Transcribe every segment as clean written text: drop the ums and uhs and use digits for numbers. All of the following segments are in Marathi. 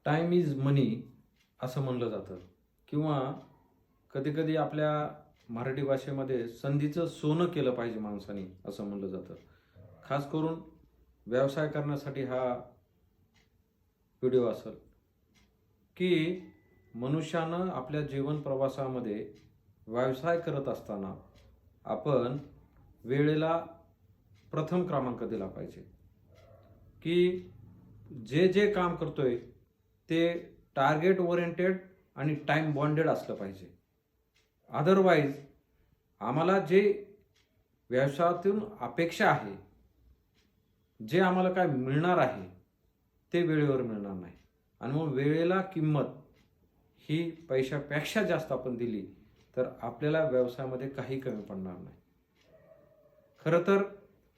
टाईम इज मनी असं म्हणलं जातं किंवा कधीकधी आपल्या मराठी भाषेमध्ये संधीचं सोनं केलं पाहिजे माणसाने असं म्हणलं जातं. खास करून व्यवसाय करण्यासाठी हा व्हिडिओ असेल की मनुष्यानं आपल्या जीवन प्रवासामध्ये व्यवसाय करत असताना आपण वेळेला प्रथम क्रमांक दिला पाहिजे की जे जे काम करतोय ते टार्गेट ओरिएंटेड आणि टाइम बॉन्डेड असलं पाहिजे. अदरवाईज आम्हाला जे व्यवसायातून अपेक्षा आहे, जे आम्हाला काय मिळणार आहे ते वेळेवर मिळणार नाही आणि मग वेळेला किंमत ही पैशापेक्षा जास्त आपण दिली तर आपल्याला व्यवसायामध्ये काही कमी पडणार नाही. खरं तर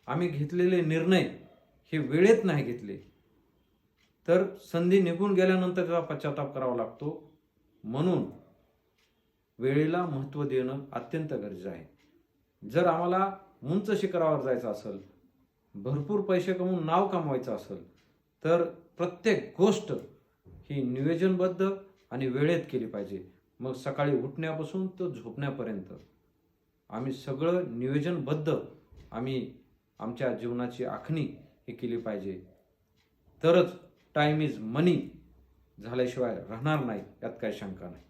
आम्ही घेतलेले निर्णय हे वेळेत नाही घेतले तर संधी निघून गेल्यानंतर त्याचा पश्चाताप करावा लागतो. म्हणून वेळेला महत्त्व देणं अत्यंत गरजेचं आहे. जर आम्हाला उंच शिखरावर जायचं असेल, भरपूर पैसे कमवून नाव कमवायचं असेल तर प्रत्येक गोष्ट ही नियोजनबद्ध आणि वेळेत केली पाहिजे. मग सकाळी उठण्यापासून तर झोपण्यापर्यंत आम्ही सगळं नियोजनबद्ध आमच्या जीवनाची आखणी ही केली पाहिजे. तरच टाइम इज मनी झाल्याशिवाय राहणार नाही, यात काही शंका नाही.